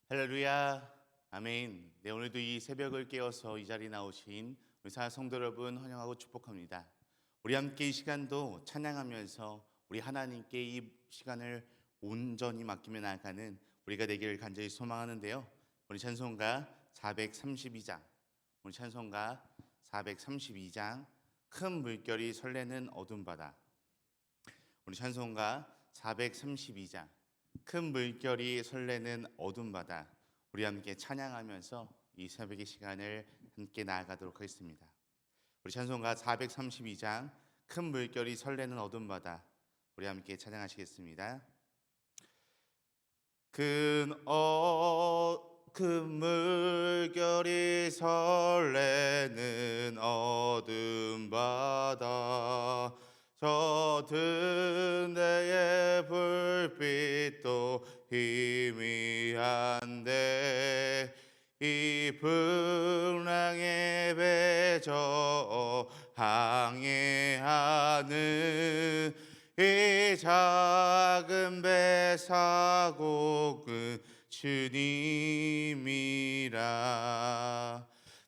할렐루야, 아멘. 네, 오늘도 이 새벽을 깨워서 이 자리에 나오신 우리 사랑 성도 여러분 환영하고 축복합니다. 우리 함께 이 시간도 찬양하면서 우리 하나님께 이 시간을 온전히 맡기며 나아가는 우리가 되기를 간절히 소망하는데요. 우리 찬송가 432장, 우리 찬송가 432장, 큰 물결이 설레는 어두운 바다. 우리 찬송가 432장, 큰 물결이 설레는 어두운 바다, 우리 함께 찬양하면서 이 새벽의 시간을 함께 나아가도록 하겠습니다. 우리 찬송가 432장, 큰 물결이 설레는 어두운 바다, 우리 함께 찬양하시겠습니다. 큰 물결이 설레는 어두운 바다, 젖은 데의 불빛도 희미한데 이 풍랑에 배저 항해하는 이 작은 배 사고는 주님이라.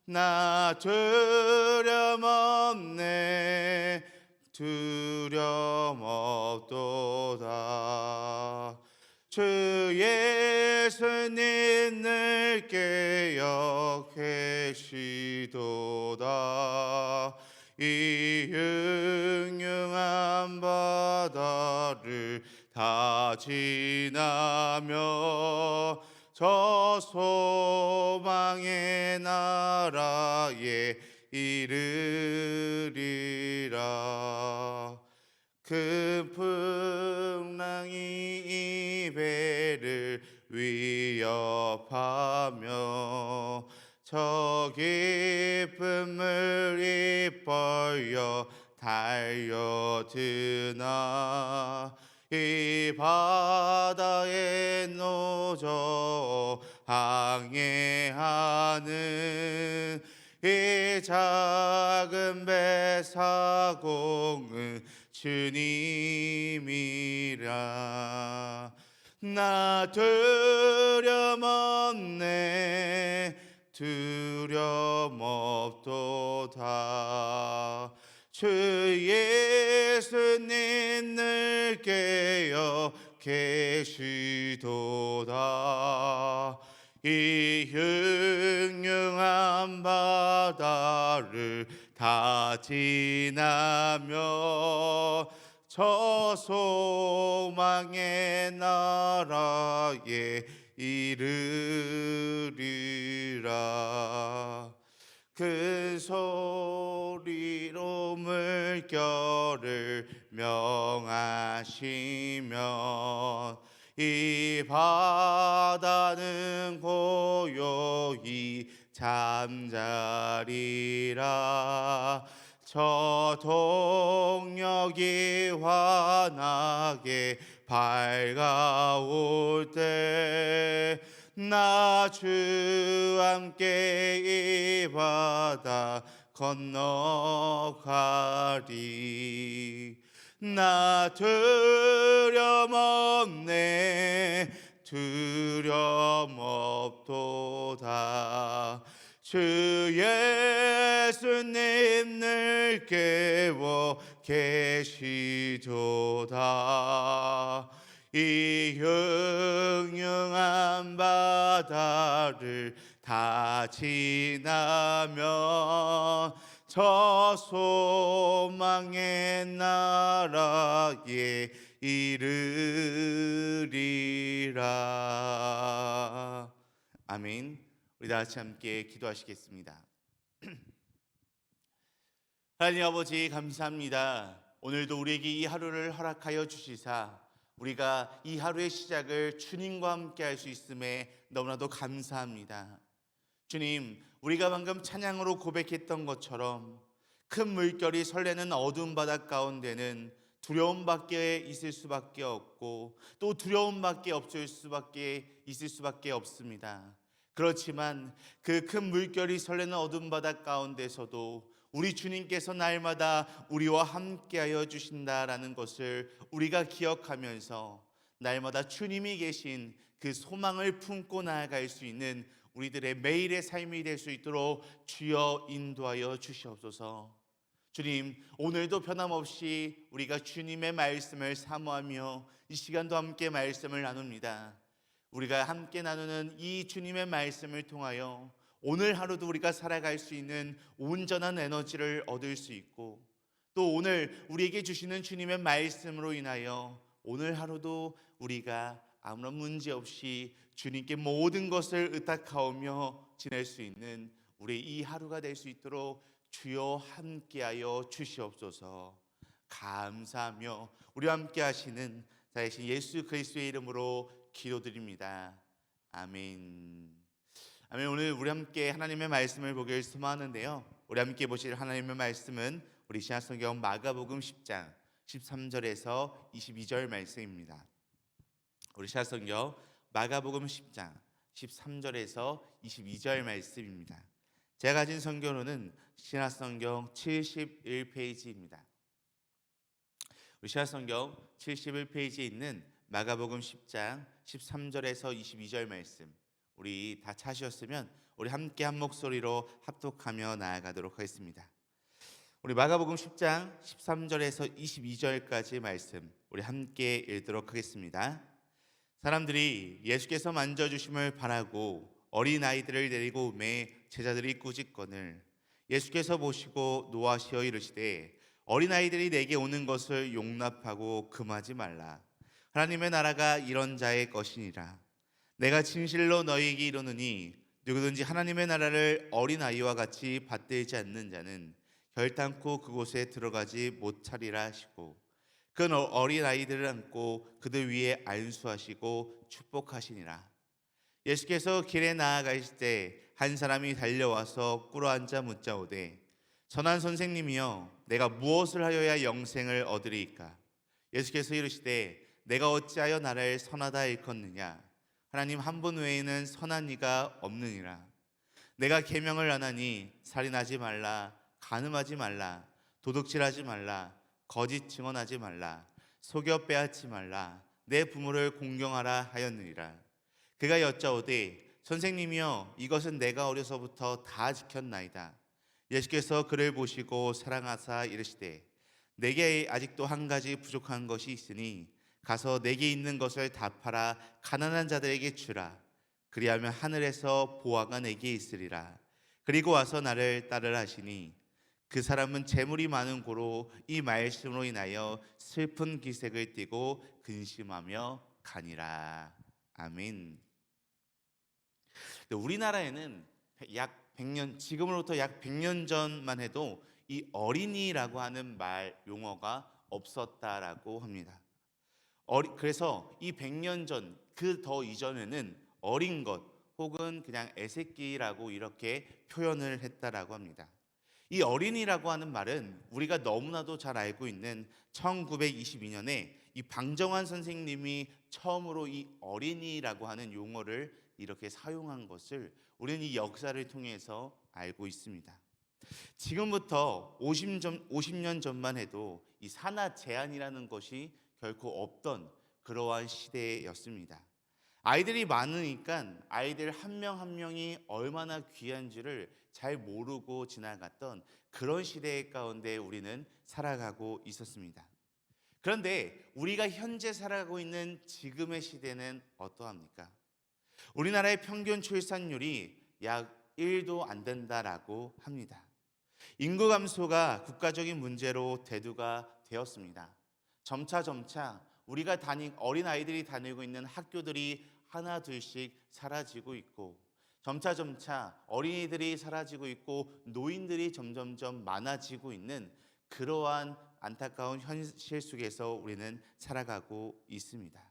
나 두려움 없네, 두려움 없도다. 주 예수님 늘 깨어 계시도다. 이 흉흉한 바다를 다 지나며 저 소망의 나라에 이르리라. 큰 풍랑이 이 배를 위협하며 저 깊은 물이 벌려 달려드나 이 바다에 노저 항해하는 이 작은 배 사공은 주님이라. 나 두려움 없네, 두려움 없도다. 주 예수님 늘 깨어 계시도다. 이 흉흉한 바다를 다 지나며 저 소망의 나라에 이르리라. 큰 소리로 물결을 명하시면 이 바다는 고요히 잠자리라. 저 동력이 환하게 밝아올 때 나 주 함께 이 바다 건너가리. 나 두려움 없네, 두려움 없도다. 주 예수님 늘 깨워 계시도다. 이 흉흉한 바다를 다 지나며 저 소망의 나라에 이르리라. 아멘. 우리 다 같이 함께 기도하시겠습니다. 하나님 아버지 감사합니다. 오늘도 우리에게 이 하루를 허락하여 주시사 우리가 이 하루의 시작을 주님과 함께 할 수 있음에 너무나도 감사합니다. 주님, 우리가 방금 찬양으로 고백했던 것처럼 큰 물결이 설레는 어두운 바다 가운데는 두려움밖에 있을 수밖에 없고 또 두려움밖에 있을 수밖에 없습니다. 그렇지만 그 큰 물결이 설레는 어두운 바다 가운데서도 우리 주님께서 날마다 우리와 함께하여 주신다라는 것을 우리가 기억하면서 날마다 주님이 계신 그 소망을 품고 나아갈 수 있는 우리들의 매일의 삶이 될 수 있도록 주여 인도하여 주시옵소서. 주님, 오늘도 변함없이 우리가 주님의 말씀을 사모하며 이 시간도 함께 말씀을 나눕니다. 우리가 함께 나누는 이 주님의 말씀을 통하여 오늘 하루도 우리가 살아갈 수 있는 온전한 에너지를 얻을 수 있고, 또 오늘 우리에게 주시는 주님의 말씀으로 인하여 오늘 하루도 우리가 아무런 문제 없이 주님께 모든 것을 의탁하오며 지낼 수 있는 우리 이 하루가 될 수 있도록 주여 함께하여 주시옵소서. 감사하며 우리와 함께 하시는 자이신 예수 그리스도의 이름으로 기도드립니다. 아멘. 아멘. 오늘 우리 함께 하나님의 말씀을 보길 소망하는데요, 우리 함께 보실 하나님의 말씀은 우리 신약성경 마가복음 10장 13절에서 22절 말씀입니다. 우리 신약성경 마가복음 10장 13절에서 22절 말씀입니다. 제가 가진 성경으로는 신약성경 71페이지입니다. 우리 신약성경 71페이지에 있는 마가복음 10장 13절에서 22절 말씀, 우리 다 찾으셨으면 우리 함께 한 목소리로 합독하며 나아가도록 하겠습니다. 우리 마가복음 10장 13절에서 22절까지 말씀 우리 함께 읽도록 하겠습니다. 사람들이 예수께서 만져주심을 바라고 어린아이들을 데리고 오매 제자들이 꾸짖거늘 예수께서 보시고 노하시어 이르시되 어린아이들이 내게 오는 것을 용납하고 금하지 말라. 하나님의 나라가 이런 자의 것이니라. 내가 진실로 너희에게 이르노니 누구든지 하나님의 나라를 어린아이와 같이 받들지 않는 자는 결단코 그곳에 들어가지 못하리라 하시고, 그 어린아이들을 안고 그들 위에 안수하시고 축복하시니라. 예수께서 길에 나아가실 때 한 사람이 달려와서 꿇어앉아 묻자오되 선한 선생님이여 내가 무엇을 하여야 영생을 얻으리이까? 예수께서 이르시되 내가 어찌하여 나를 선하다 일컫느냐? 하나님 한 분 외에는 선한 이가 없느니라. 내가 계명을 안 하니 살인하지 말라, 간음하지 말라, 도둑질하지 말라, 거짓 증언하지 말라, 속여 빼앗지 말라, 내 부모를 공경하라 하였느니라. 그가 여짜오되 선생님이여 이것은 내가 어려서부터 다 지켰나이다. 예수께서 그를 보시고 사랑하사 이르시되 내게 아직도 한 가지 부족한 것이 있으니 가서 내게 있는 것을 다 팔아 가난한 자들에게 주라. 그리하면 하늘에서 보화가 내게 있으리라. 그리고 와서 나를 따르라 하시니 그 사람은 재물이 많은 고로 이 말씀으로 인하여 슬픈 기색을 띠고 근심하며 가니라. 아멘. 우리나라에는 약 100년, 지금으로부터 약 100년 전만 해도 이 어린이라고 하는 말 용어가 없었다라고 합니다. 그래서 이 100년 전, 그 더 이전에는 어린 것 혹은 그냥 애새끼라고 이렇게 표현을 했다라고 합니다. 이 어린이라고 하는 말은 우리가 너무나도 잘 알고 있는 1922년에 이 방정환 선생님이 처음으로 이 어린이라고 하는 용어를 이렇게 사용한 것을 우리는 이 역사를 통해서 알고 있습니다. 지금부터 50년 전만 해도 이 산하 제한이라는 것이 결코 없던 그러한 시대였습니다. 아이들이 많으니까 아이들 한 명 한 명이 얼마나 귀한지를 잘 모르고 지나갔던 그런 시대 가운데 우리는 살아가고 있었습니다. 그런데 우리가 현재 살아가고 있는 지금의 시대는 어떠합니까? 우리나라의 평균 출산율이 약 1도 안 된다라고 합니다. 인구 감소가 국가적인 문제로 대두가 되었습니다. 점차 우리가 어린 아이들이 다니고 있는 학교들이 하나 둘씩 사라지고 있고, 점차 어린이들이 사라지고 있고 노인들이 점점점 많아지고 있는 그러한 안타까운 현실 속에서 우리는 살아가고 있습니다.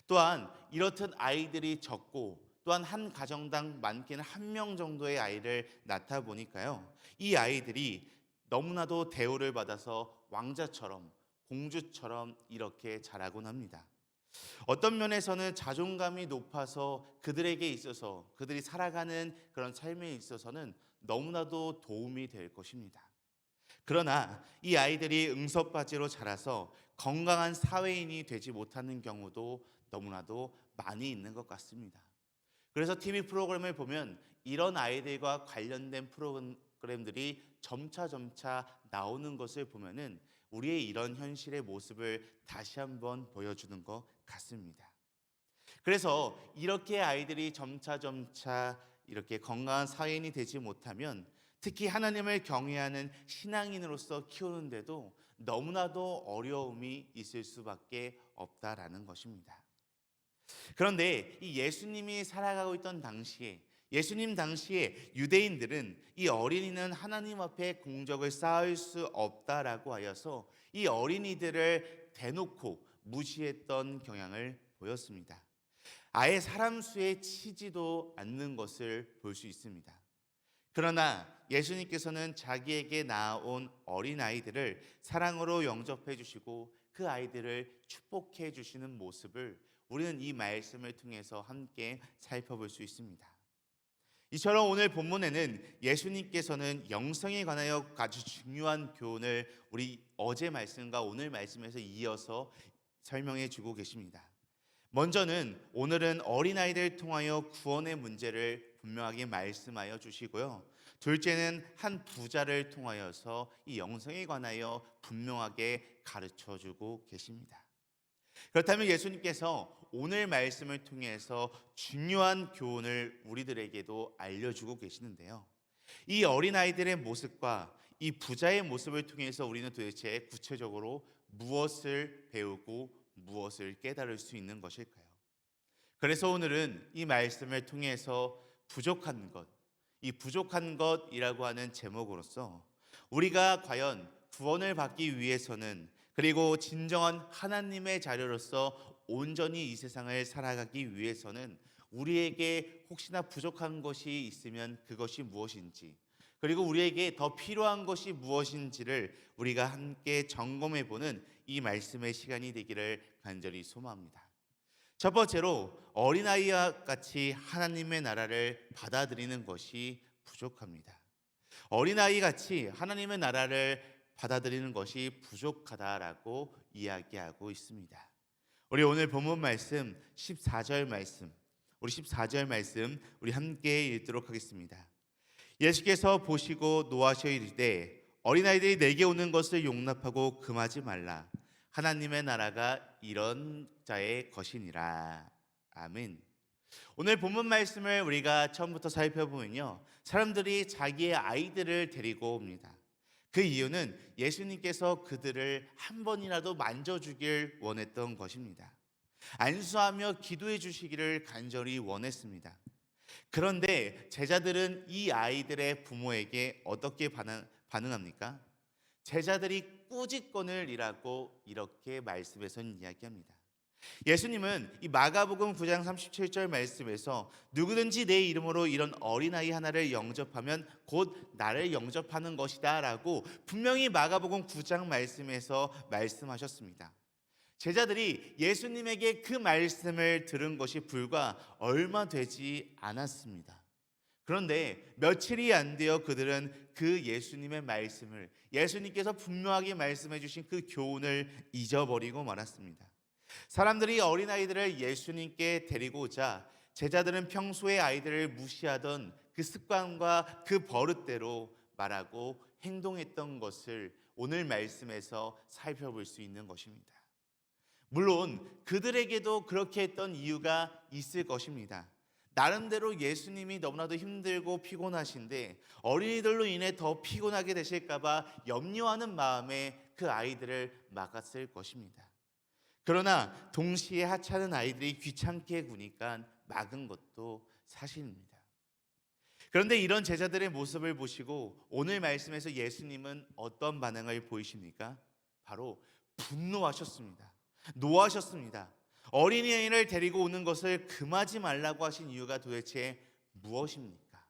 또한 이렇듯 아이들이 적고 또한 한 가정당 많게는 한 명 정도의 아이를 낳다 보니까요, 이 아이들이 너무나도 대우를 받아서 왕자처럼 공주처럼 이렇게 자라곤 합니다. 어떤 면에서는 자존감이 높아서 그들에게 있어서 그들이 살아가는 그런 삶에 있어서는 너무나도 도움이 될 것입니다. 그러나 이 아이들이 응석바지로 자라서 건강한 사회인이 되지 못하는 경우도 너무나도 많이 있는 것 같습니다. 그래서 TV 프로그램을 보면 이런 아이들과 관련된 프로그램들이 점차 나오는 것을 보면은 우리의 이런 현실의 모습을 다시 한번 보여주는 것 같습니다. 그래서 이렇게 아이들이 점차 이렇게 건강한 사회인이 되지 못하면 특히 하나님을 경외하는 신앙인으로서 키우는데도 너무나도 어려움이 있을 수밖에 없다라는 것입니다. 그런데 이 예수님이 살아가고 있던 당시에 예수님 당시에 유대인들은 이 어린이는 하나님 앞에 공적을 쌓을 수 없다라고 하여서 이 어린이들을 대놓고 무시했던 경향을 보였습니다. 아예 사람 수에 치지도 않는 것을 볼 수 있습니다. 그러나 예수님께서는 자기에게 낳아온 어린아이들을 사랑으로 영접해 주시고 그 아이들을 축복해 주시는 모습을 우리는 이 말씀을 통해서 함께 살펴볼 수 있습니다. 이처럼 오늘 본문에는 예수님께서는 영성에 관하여 아주 중요한 교훈을 우리 어제 말씀과 오늘 말씀에서 이어서 설명해 주고 계십니다. 먼저는 오늘은 어린아이들을 통하여 구원의 문제를 분명하게 말씀하여 주시고요. 둘째는 한 부자를 통하여서 이 영성에 관하여 분명하게 가르쳐 주고 계십니다. 그렇다면 예수님께서 오늘 말씀을 통해서 중요한 교훈을 우리들에게도 알려주고 계시는데요. 이 어린아이들의 모습과 이 부자의 모습을 통해서 우리는 도대체 구체적으로 무엇을 배우고 무엇을 깨달을 수 있는 것일까요? 그래서 오늘은 이 말씀을 통해서 부족한 것, 이 부족한 것이라고 하는 제목으로서 우리가 과연 구원을 받기 위해서는 그리고 진정한 하나님의 자녀로서 온전히 이 세상을 살아가기 위해서는 우리에게 혹시나 부족한 것이 있으면 그것이 무엇인지 그리고 우리에게 더 필요한 것이 무엇인지를 우리가 함께 점검해 보는 이 말씀의 시간이 되기를 간절히 소망합니다. 첫 번째로 어린아이와 같이 하나님의 나라를 받아들이는 것이 부족합니다. 어린아이 같이 하나님의 나라를 받아들이는 것이 부족하다라고 이야기하고 있습니다. 우리 오늘 본문 말씀 14절 말씀, 우리 14절 말씀 우리 함께 읽도록 하겠습니다. 예수께서 보시고 노하셔 이르되 어린아이들이 내게 오는 것을 용납하고 금하지 말라. 하나님의 나라가 이런 자의 것이니라. 아멘. 오늘 본문 말씀을 우리가 처음부터 살펴보면요, 사람들이 자기의 아이들을 데리고 옵니다. 그 이유는 예수님께서 그들을 한 번이라도 만져주길 원했던 것입니다. 안수하며 기도해 주시기를 간절히 원했습니다. 그런데 제자들은 이 아이들의 부모에게 어떻게 반응합니까? 제자들이 꾸짖건을 이라고 이렇게 말씀에서는 이야기합니다. 예수님은 이 마가복음 9장 37절 말씀에서 누구든지 내 이름으로 이런 어린아이 하나를 영접하면 곧 나를 영접하는 것이다 라고 분명히 마가복음 9장 말씀에서 말씀하셨습니다. 제자들이 예수님에게 그 말씀을 들은 것이 불과 얼마 되지 않았습니다. 그런데 며칠이 안 되어 그들은 그 예수님의 말씀을, 예수님께서 분명하게 말씀해 주신 그 교훈을 잊어버리고 말았습니다. 사람들이 어린아이들을 예수님께 데리고 오자 제자들은 평소에 아이들을 무시하던 그 습관과 그 버릇대로 말하고 행동했던 것을 오늘 말씀에서 살펴볼 수 있는 것입니다. 물론 그들에게도 그렇게 했던 이유가 있을 것입니다. 나름대로 예수님이 너무나도 힘들고 피곤하신데 어린이들로 인해 더 피곤하게 되실까 봐 염려하는 마음에 그 아이들을 막았을 것입니다. 그러나 동시에 하찮은 아이들이 귀찮게 구니까 막은 것도 사실입니다. 그런데 이런 제자들의 모습을 보시고 오늘 말씀에서 예수님은 어떤 반응을 보이십니까? 바로 분노하셨습니다. 노하셨습니다. 어린이를 데리고 오는 것을 금하지 말라고 하신 이유가 도대체 무엇입니까?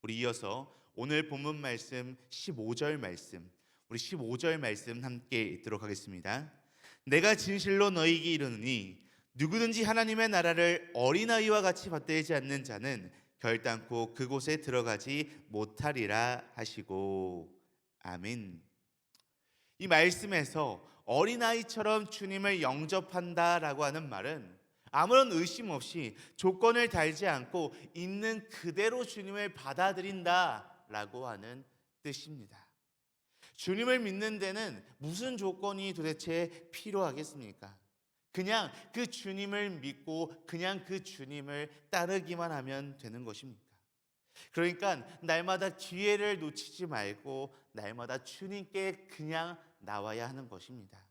우리 이어서 오늘 본문 말씀 15절 말씀, 우리 15절 말씀 함께 읽도록 하겠습니다. 내가 진실로 너희에게 이르노니 누구든지 하나님의 나라를 어린아이와 같이 받들지 않는 자는 결단코 그곳에 들어가지 못하리라 하시고. 아멘. 이 말씀에서 어린아이처럼 주님을 영접한다라고 하는 말은 아무런 의심 없이 조건을 달지 않고 있는 그대로 주님을 받아들인다라고 하는 뜻입니다. 주님을 믿는 데는 무슨 조건이 도대체 필요하겠습니까? 그냥 그 주님을 믿고 그냥 그 주님을 따르기만 하면 되는 것입니까? 그러니까 날마다 기회를 놓치지 말고 날마다 주님께 그냥 나와야 하는 것입니다.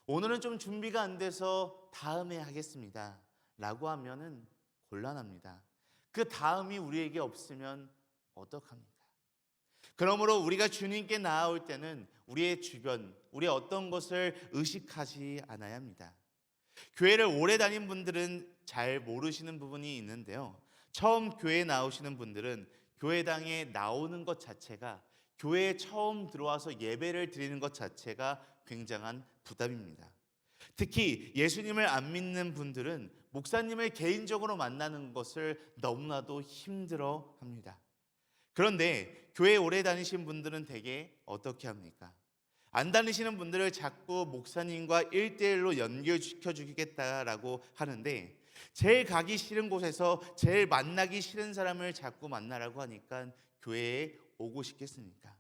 오늘은 좀 준비가 안 돼서 다음에 하겠습니다 라고 하면은 곤란합니다. 그 다음이 우리에게 없으면 어떡합니까? 그러므로 우리가 주님께 나아올 때는 우리의 주변, 우리의 어떤 것을 의식하지 않아야 합니다. 교회를 오래 다닌 분들은 잘 모르시는 부분이 있는데요. 처음 교회에 나오시는 분들은 교회당에 나오는 것 자체가, 교회에 처음 들어와서 예배를 드리는 것 자체가 굉장한 부담입니다. 특히 예수님을 안 믿는 분들은 목사님을 개인적으로 만나는 것을 너무나도 힘들어 합니다. 그런데 교회 오래 다니신 분들은 대개 어떻게 합니까? 안 다니시는 분들을 자꾸 목사님과 1대1로 연결시켜 주겠다라고 하는데, 제일 가기 싫은 곳에서 제일 만나기 싫은 사람을 자꾸 만나라고 하니까 교회에 오고 싶겠습니까?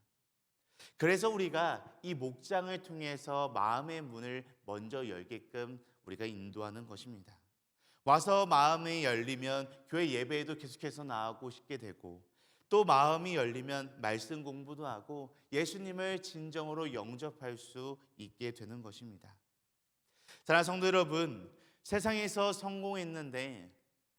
그래서 우리가 이 목장을 통해서 마음의 문을 먼저 열게끔 우리가 인도하는 것입니다. 와서 마음이 열리면 교회 예배에도 계속해서 나오고 싶게 되고, 또 마음이 열리면 말씀 공부도 하고 예수님을 진정으로 영접할 수 있게 되는 것입니다. 사랑하는 성도 여러분, 세상에서 성공했는데,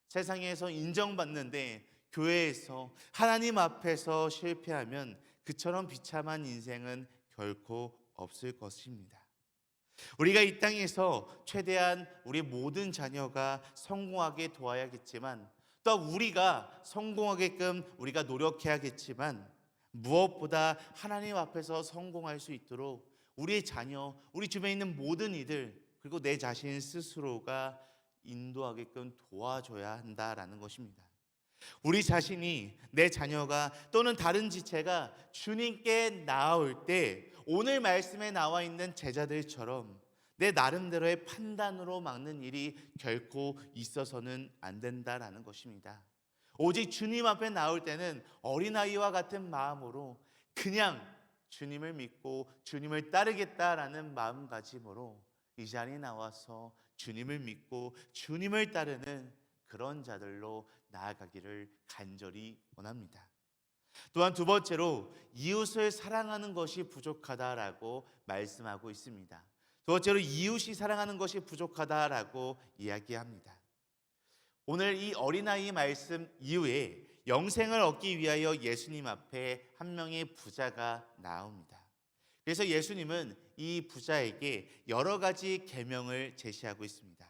세상에서 인정받는데, 교회에서 하나님 앞에서 실패하면 그처럼 비참한 인생은 결코 없을 것입니다. 우리가 이 땅에서 최대한 우리 모든 자녀가 성공하게 도와야겠지만, 또 우리가 성공하게끔 우리가 노력해야겠지만, 무엇보다 하나님 앞에서 성공할 수 있도록 우리의 자녀, 우리 주변에 있는 모든 이들, 그리고 내 자신 스스로가 인도하게끔 도와줘야 한다라는 것입니다. 우리 자신이, 내 자녀가 또는 다른 지체가 주님께 나아올 때 오늘 말씀에 나와 있는 제자들처럼 내 나름대로의 판단으로 막는 일이 결코 있어서는 안 된다라는 것입니다. 오직 주님 앞에 나올 때는 어린아이와 같은 마음으로 그냥 주님을 믿고 주님을 따르겠다라는 마음가짐으로 이 자리에 나와서 주님을 믿고 주님을 따르는 그런 자들로 나아가기를 간절히 원합니다. 또한 두 번째로 이웃을 사랑하는 것이 부족하다라고 말씀하고 있습니다. 두 번째로 이웃이 사랑하는 것이 부족하다라고 이야기합니다. 오늘 이 어린아이 말씀 이후에 영생을 얻기 위하여 예수님 앞에 한 명의 부자가 나옵니다. 그래서 예수님은 이 부자에게 여러 가지 계명을 제시하고 있습니다.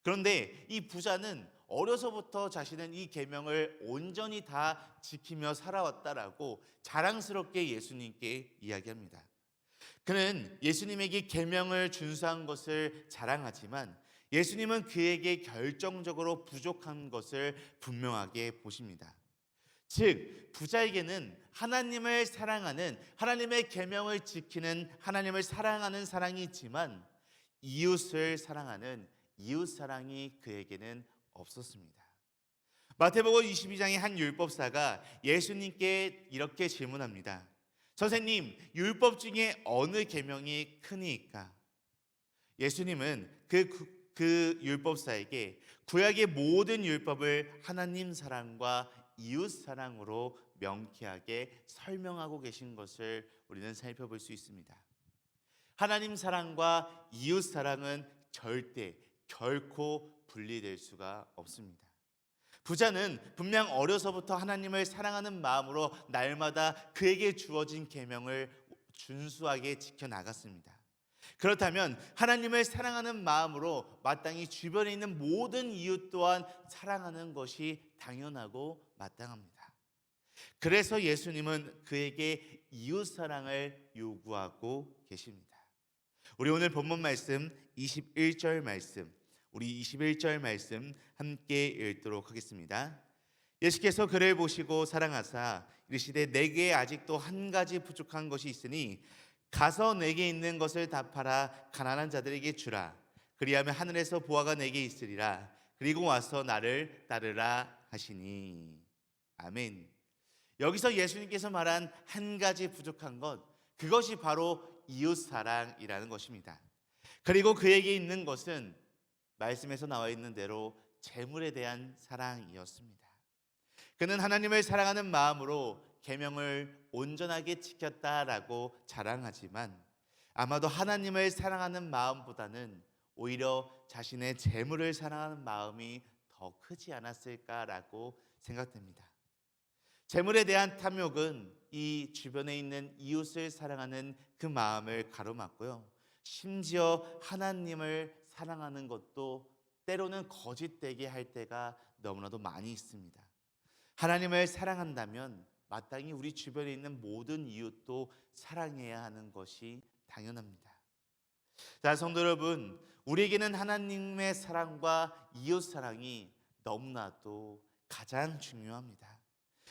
그런데 이 부자는 어려서부터 자신은 이 계명을 온전히 다 지키며 살아왔다라고 자랑스럽게 예수님께 이야기합니다. 그는 예수님에게 계명을 준수한 것을 자랑하지만 예수님은 그에게 결정적으로 부족한 것을 분명하게 보십니다. 즉 부자에게는 하나님을 사랑하는, 하나님의 계명을 지키는, 하나님을 사랑하는 사랑이 있지만 이웃을 사랑하는 이웃 사랑이 그에게는 없었습니다. 마태복음 22장의 한 율법사가 예수님께 이렇게 질문합니다. 선생님, 율법 중에 어느 계명이 크니까? 예수님은 그 율법사에게 구약의 모든 율법을 하나님 사랑과 이웃 사랑으로 명쾌하게 설명하고 계신 것을 우리는 살펴볼 수 있습니다. 하나님 사랑과 이웃 사랑은 절대 결코 분리될 수가 없습니다. 부자는 분명 어려서부터 하나님을 사랑하는 마음으로 날마다 그에게 주어진 계명을 준수하게 지켜나갔습니다. 그렇다면 하나님을 사랑하는 마음으로 마땅히 주변에 있는 모든 이웃 또한 사랑하는 것이 당연하고 마땅합니다. 그래서 예수님은 그에게 이웃 사랑을 요구하고 계십니다. 우리 오늘 본문 말씀 21절 말씀, 우리 21절 말씀 함께 읽도록 하겠습니다. 예수께서 그를 보시고 사랑하사 이르시되 내게 아직도 한 가지 부족한 것이 있으니 가서 내게 있는 것을 다 팔아 가난한 자들에게 주라. 그리하면 하늘에서 보화가 내게 있으리라. 그리고 와서 나를 따르라 하시니. 아멘. 여기서 예수님께서 말한 한 가지 부족한 것, 그것이 바로 이웃사랑이라는 것입니다. 그리고 그에게 있는 것은 말씀에서 나와 있는 대로 재물에 대한 사랑이었습니다. 그는 하나님을 사랑하는 마음으로 계명을 온전하게 지켰다라고 자랑하지만 아마도 하나님을 사랑하는 마음보다는 오히려 자신의 재물을 사랑하는 마음이 더 크지 않았을까라고 생각됩니다. 재물에 대한 탐욕은 이 주변에 있는 이웃을 사랑하는 그 마음을 가로막고요. 심지어 하나님을 사랑하는 것도 때로는 거짓되게 할 때가 너무나도 많이 있습니다. 하나님을 사랑한다면 마땅히 우리 주변에 있는 모든 이웃도 사랑해야 하는 것이 당연합니다. 자, 성도 여러분, 우리에게는 하나님의 사랑과 이웃 사랑이 너무나도 가장 중요합니다.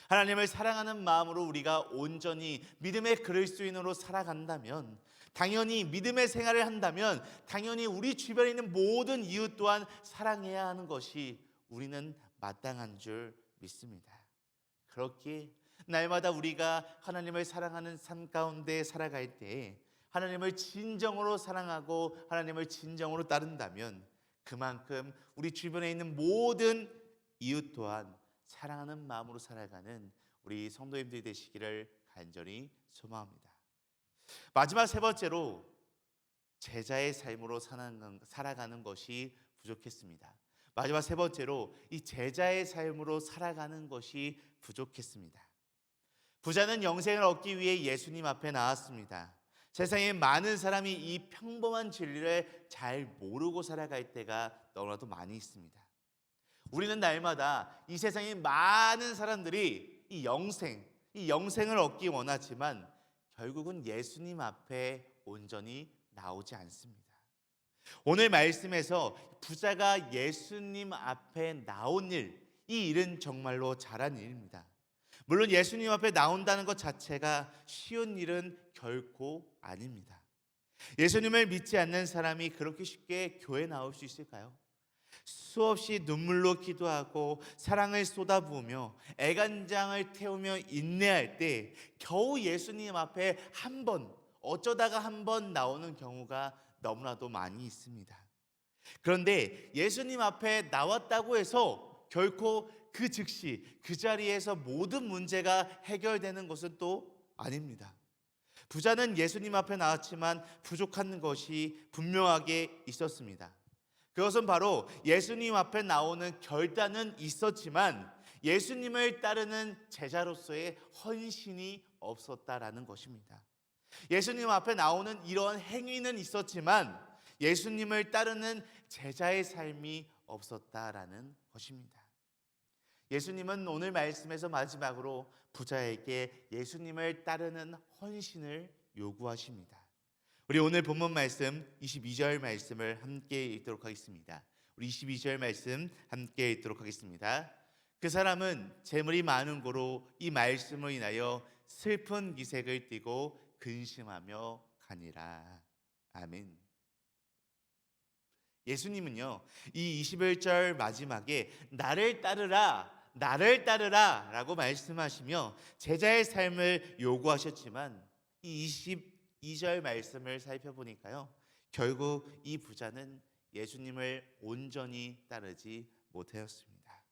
하나님을 사랑하는 마음으로 우리가 온전히 믿음의 그리스도인으로 살아간다면, 당연히 믿음의 생활을 한다면 당연히 우리 주변에 있는 모든 이웃 또한 사랑해야 하는 것이 우리는 마땅한 줄 믿습니다. 그렇기에 날마다 우리가 하나님을 사랑하는 삶 가운데 살아갈 때 하나님을 진정으로 사랑하고 하나님을 진정으로 따른다면 그만큼 우리 주변에 있는 모든 이웃 또한 사랑하는 마음으로 살아가는 우리 성도님들이 되시기를 간절히 소망합니다. 마지막 세 번째로 제자의 삶으로 살아가는 것이 부족했습니다. 마지막 세 번째로 이 제자의 삶으로 살아가는 것이 부족했습니다. 부자는 영생을 얻기 위해 예수님 앞에 나왔습니다. 세상에 많은 사람이 이 평범한 진리를 잘 모르고 살아갈 때가 너무나도 많이 있습니다. 우리는 날마다 이 세상에 많은 사람들이 이 영생을 얻기 원하지만 결국은 예수님 앞에 온전히 나오지 않습니다. 오늘 말씀에서 부자가 예수님 앞에 나온 이 일은 정말로 잘한 일입니다. 물론 예수님 앞에 나온다는 것 자체가 쉬운 일은 결코 아닙니다. 예수님을 믿지 않는 사람이 그렇게 쉽게 교회에 나올 수 있을까요? 수없이 눈물로 기도하고 사랑을 쏟아부으며 애간장을 태우며 인내할 때 겨우 예수님 앞에 어쩌다가 한 번 나오는 경우가 너무나도 많이 있습니다. 그런데 예수님 앞에 나왔다고 해서 결코 그 즉시 그 자리에서 모든 문제가 해결되는 것은 또 아닙니다. 부자는 예수님 앞에 나왔지만 부족한 것이 분명하게 있었습니다. 그것은 바로 예수님 앞에 나오는 결단은 있었지만 예수님을 따르는 제자로서의 헌신이 없었다라는 것입니다. 예수님 앞에 나오는 이런 행위는 있었지만 예수님을 따르는 제자의 삶이 없었다라는 것입니다. 예수님은 오늘 말씀에서 마지막으로 부자에게 예수님을 따르는 헌신을 요구하십니다. 우리 오늘 본문 말씀 22절 말씀을 함께 읽도록 하겠습니다. 우리 22절 말씀 함께 읽도록 하겠습니다. 그 사람은 재물이 많은 고로 이 말씀으로 인하여 슬픈 기색을 띠고 근심하며 가니라. 아멘. 예수님은요, 이 21절 마지막에 나를 따르라 라고 말씀하시며 제자의 삶을 요구하셨지만 이 22절 말씀을 살펴보니까요, 결국 이 부자는 예수님을 온전히 따르지 못하였습니다.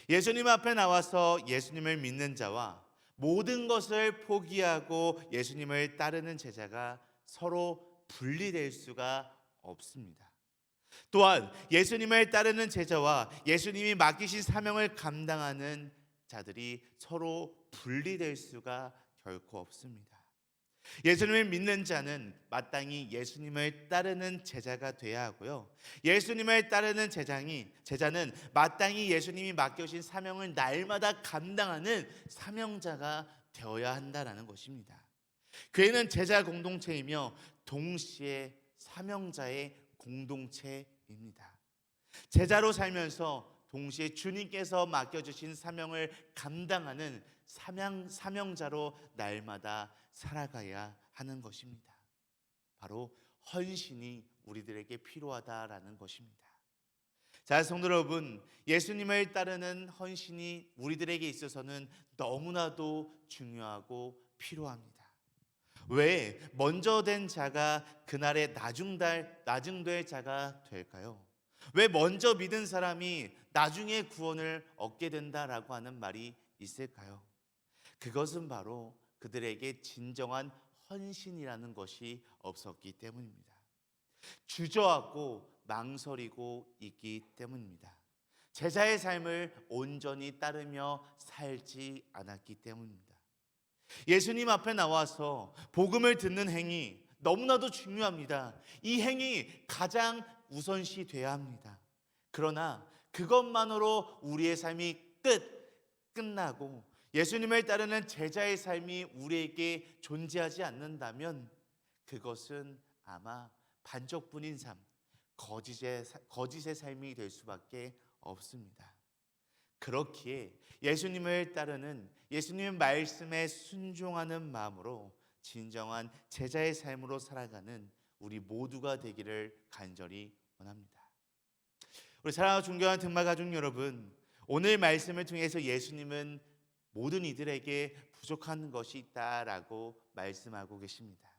예수님 앞에 나와서 예수님을 믿는 자와 모든 것을 포기하고 예수님을 따르는 제자가 서로 분리될 수가 없습니다. 또한 예수님을 따르는 제자와 예수님이 맡기신 사명을 감당하는 자들이 서로 분리될 수가 결코 없습니다. 예수님을 믿는 자는 마땅히 예수님을 따르는 제자가 되어야 하고요, 예수님을 따르는 제자는 마땅히 예수님이 맡겨주신 사명을 날마다 감당하는 사명자가 되어야 한다는 것입니다. 교회는 제자 공동체이며 동시에 사명자의 공동체입니다. 제자로 살면서 동시에 주님께서 맡겨주신 사명을 감당하는 사명자로 날마다 살아가야 하는 것입니다. 바로 헌신이 우리들에게 필요하다라는 것입니다. 자, 성도 여러분, 예수님을 따르는 헌신이 우리들에게 있어서는 너무나도 중요하고 필요합니다. 왜 먼저 된 자가 그날의 나중될 자가 될까요? 왜 먼저 믿은 사람이 나중에 구원을 얻게 된다라고 하는 말이 있을까요? 그것은 바로 그들에게 진정한 헌신이라는 것이 없었기 때문입니다. 주저하고 망설이고 있기 때문입니다. 제자의 삶을 온전히 따르며 살지 않았기 때문입니다. 예수님 앞에 나와서 복음을 듣는 행위 너무나도 중요합니다. 이 행위 가장 우선시 돼야 합니다. 그러나 그것만으로 우리의 삶이 끝나고 예수님을 따르는 제자의 삶이 우리에게 존재하지 않는다면 그것은 아마 반쪽뿐인 삶, 거짓의 삶이 될 수밖에 없습니다. 그렇기에 예수님을 따르는 예수님의 말씀에 순종하는 마음으로 진정한 제자의 삶으로 살아가는 우리 모두가 되기를 간절히 원합니다. 우리 사랑하는 존경하는 등마 가족 여러분, 오늘 말씀을 통해서 예수님은 모든 이들에게 부족한 것이 있다라고 말씀하고 계십니다.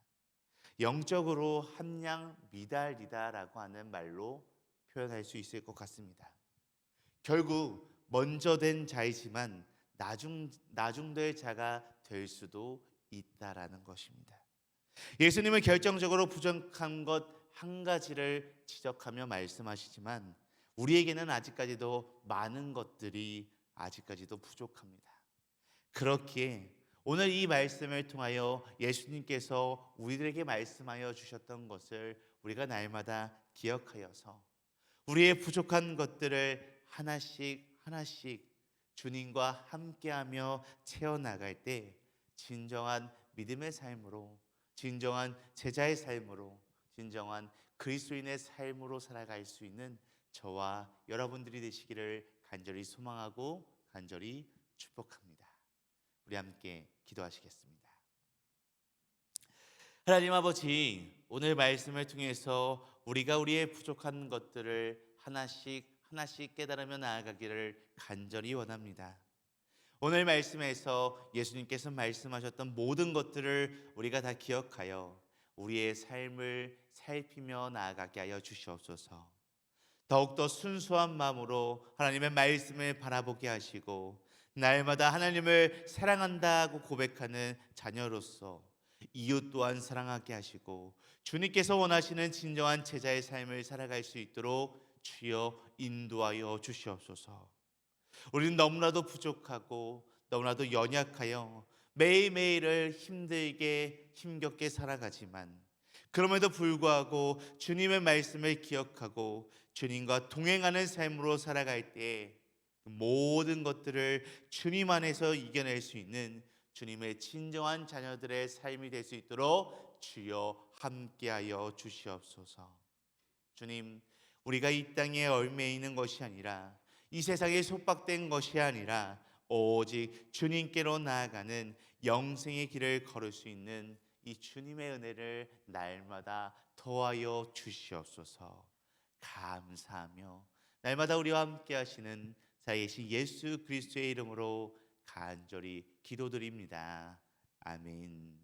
영적으로 함량 미달이다라고 하는 말로 표현할 수 있을 것 같습니다. 결국 먼저 된 자이지만 나중될 자가 될 수도 있다라는 것입니다. 예수님은 결정적으로 부족한 것 한 가지를 지적하며 말씀하시지만 우리에게는 아직까지도 많은 것들이 아직까지도 부족합니다. 그렇기에 오늘 이 말씀을 통하여 예수님께서 우리들에게 말씀하여 주셨던 것을 우리가 날마다 기억하여서 우리의 부족한 것들을 하나씩 주님과 함께하며 채워나갈 때 진정한 믿음의 삶으로, 진정한 제자의 삶으로, 진정한 그리스도인의 삶으로 살아갈 수 있는 저와 여러분들이 되시기를 간절히 소망하고 간절히 축복합니다. 우리 함께 기도하시겠습니다. 하나님 아버지, 오늘 말씀을 통해서 우리가 우리의 부족한 것들을 하나씩 깨달으며 나아가기를 간절히 원합니다. 오늘 말씀에서 예수님께서 말씀하셨던 모든 것들을 우리가 다 기억하여 우리의 삶을 살피며 나아가게 하여 주시옵소서. 더욱더 순수한 마음으로 하나님의 말씀을 바라보게 하시고 날마다 하나님을 사랑한다고 고백하는 자녀로서 이웃 또한 사랑하게 하시고 주님께서 원하시는 진정한 제자의 삶을 살아갈 수 있도록 주여 인도하여 주시옵소서. 우리는 너무나도 부족하고 너무나도 연약하여 매일매일을 힘겹게 살아가지만 그럼에도 불구하고 주님의 말씀을 기억하고 주님과 동행하는 삶으로 살아갈 때 모든 것들을 주님 안에서 이겨낼 수 있는 주님의 진정한 자녀들의 삶이 될 수 있도록 주여 함께하여 주시옵소서. 주님, 우리가 이 땅에 얽매이는 있는 것이 아니라 이 세상에 속박된 것이 아니라 오직 주님께로 나아가는 영생의 길을 걸을 수 있는 이 주님의 은혜를 날마다 더하여 주시옵소서. 감사하며 날마다 우리와 함께 하시는 살아계신 예수 그리스도의 이름으로 간절히 기도드립니다. 아멘.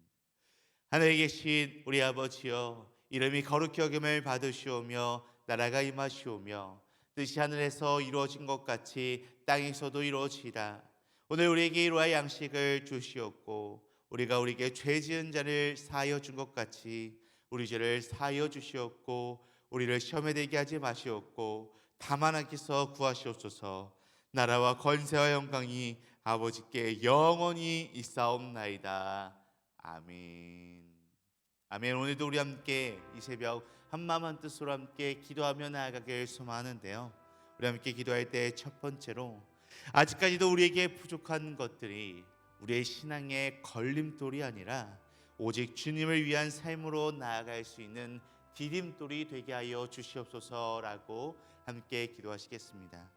하늘에 계신 우리 아버지여, 이름이 거룩히 여김을 받으시오며 나라가 임하시오며 뜻이 하늘에서 이루어진 것 같이 땅에서도 이루어지이다. 오늘 우리에게 일용할 양식을 주시옵고 우리가 우리에게 죄 지은 자를 사하여 준 것 같이 우리 죄를 사하여 주시옵고 우리를 시험에 들게 하지 마시옵고 다만 하기서 구하시옵소서. 나라와 권세와 영광이 아버지께 영원히 있사옵나이다. 아멘. 아멘. 오늘도 우리 함께 이 새벽 한마음 한뜻으로 함께 기도하며 나아가길 소망하는데요. 우리 함께 기도할 때 첫 번째로 아직까지도 우리에게 부족한 것들이 우리의 신앙의 걸림돌이 아니라 오직 주님을 위한 삶으로 나아갈 수 있는 디딤돌이 되게 하여 주시옵소서라고 함께 기도하시겠습니다.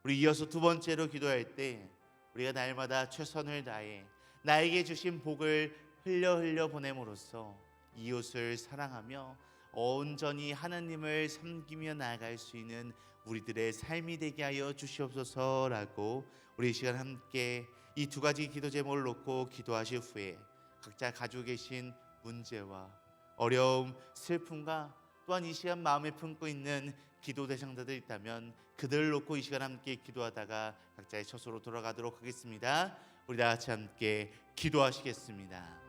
우리 이어서 두 번째로 기도할 때 우리가 날마다 최선을 다해 나에게 주신 복을 흘려 보냄으로써 이웃을 사랑하며 온전히 하나님을 섬기며 나아갈 수 있는 우리들의 삶이 되게 하여 주시옵소서라고 우리 이 시간 함께 이 두 가지 기도 제목을 놓고 기도하실 후에 각자 가지고 계신 문제와 어려움, 슬픔과 또한 이 시간 마음에 품고 있는 기도 대상자들 있다면 그들을 놓고 이 시간 함께 기도하다가 각자의 처소로 돌아가도록 하겠습니다. 우리 다 같이 함께 기도하시겠습니다.